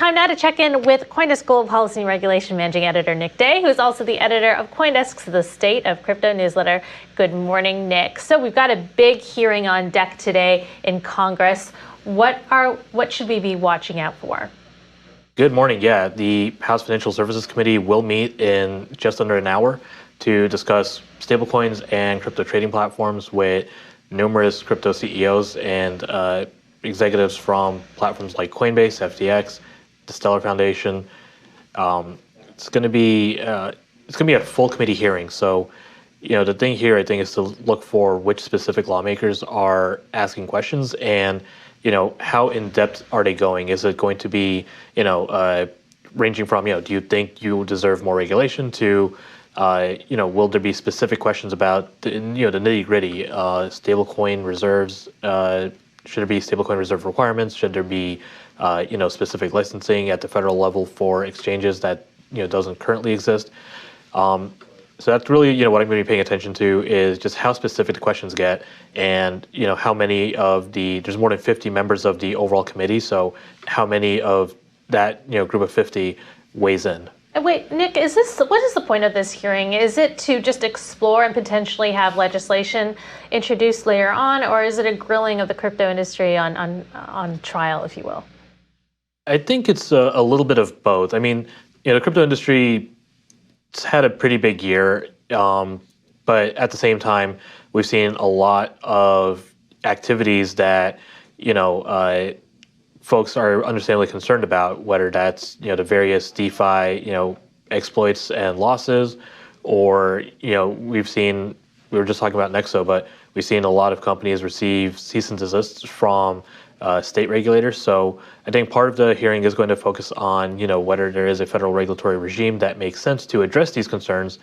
time now to check in with CoinDesk Global Policy and Regulation Managing Editor Nick Day, who's also the editor of CoinDesk's The State of Crypto newsletter. Good morning, Nick. So we've got a big hearing on deck today in Congress. What should we be watching out for? Good morning. Yeah, the House Financial Services Committee will meet in just under an hour to discuss stablecoins and crypto trading platforms with numerous crypto CEOs and executives from platforms like Coinbase, FTX, the Stellar Foundation. It's going to be a full committee hearing. So, the thing here, I think, is to look for which specific lawmakers are asking questions and, how in depth are they going? Is it going to be, ranging from, do you think you deserve more regulation to, will there be specific questions about the nitty gritty, stablecoin reserves? Should there be stablecoin reserve requirements? Should there be, specific licensing at the federal level for exchanges that, doesn't currently exist? So that's really, what I'm going to be paying attention to is just how specific the questions get and, how many of there's more than 50 members of the overall committee. So how many of that, group of 50 weighs in? Wait, Nick, what is the point of this hearing? Is it to just explore and potentially have legislation introduced later on, or is it a grilling of the crypto industry on trial, if you will? I think it's a little bit of both. I mean, the crypto industry had a pretty big year, but at the same time, we've seen a lot of activities that, folks are understandably concerned about, whether that's, the various DeFi, exploits and losses, or, we were just talking about Nexo, but we've seen a lot of companies receive cease and desists from state regulators. So I think part of the hearing is going to focus on, whether there is a federal regulatory regime that makes sense to address these concerns.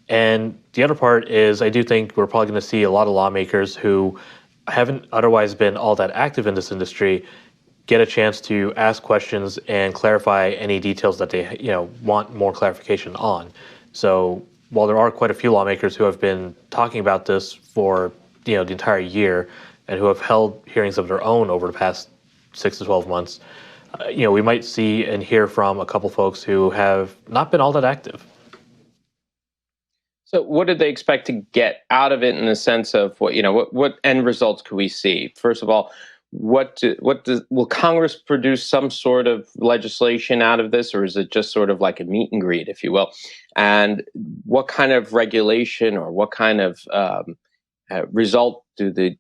And the other part is I do think we're probably going to see a lot of lawmakers who haven't otherwise been all that active in this industry get a chance to ask questions and clarify any details that they, want more clarification on. So while there are quite a few lawmakers who have been talking about this for, the entire year and who have held hearings of their own over the past 6 to 12 months, we might see and hear from a couple folks who have not been all that active. So what do they expect to get out of it in the sense of what end results could we see? First of all, will Congress produce some sort of legislation out of this, or is it just sort of like a meet and greet, if you will? And what kind of regulation or what kind of result do the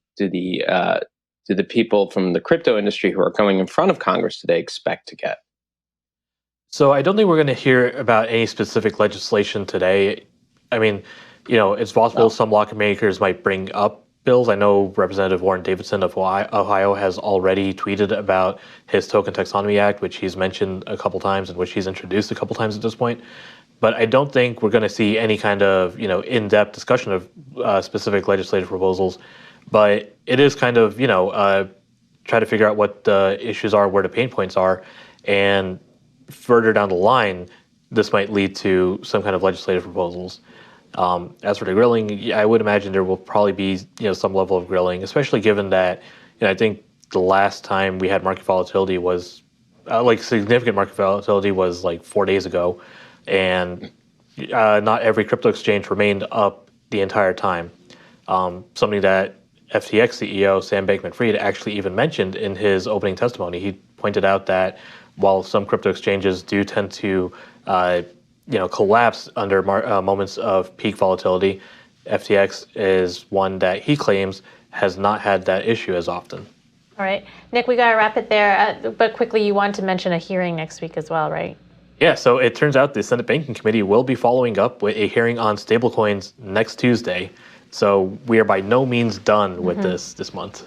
people from the crypto industry who are coming in front of Congress today expect to get? So I don't think we're going to hear about any specific legislation today. I mean, it's possible some lawmakers might bring up bills. I know Representative Warren Davidson of Ohio has already tweeted about his Token Taxonomy Act, which he's mentioned a couple times and which he's introduced a couple times at this point. But I don't think we're going to see any kind of, in-depth discussion of specific legislative proposals. But it is kind of, try to figure out what the issues are, where the pain points are, and further down the line, this might lead to some kind of legislative proposals. As for the grilling, I would imagine there will probably be, some level of grilling, especially given that, I think the last time we had market volatility was, significant market volatility was 4 days ago, and not every crypto exchange remained up the entire time. Something that FTX CEO Sam Bankman-Fried actually even mentioned in his opening testimony. He pointed out that while some crypto exchanges do tend to collapse under moments of peak volatility, FTX is one that he claims has not had that issue as often. All right. Nick, we got to wrap it there. But quickly, you want to mention a hearing next week as well, right? Yeah, so it turns out the Senate Banking Committee will be following up with a hearing on stablecoins next Tuesday. So we are by no means done with this month.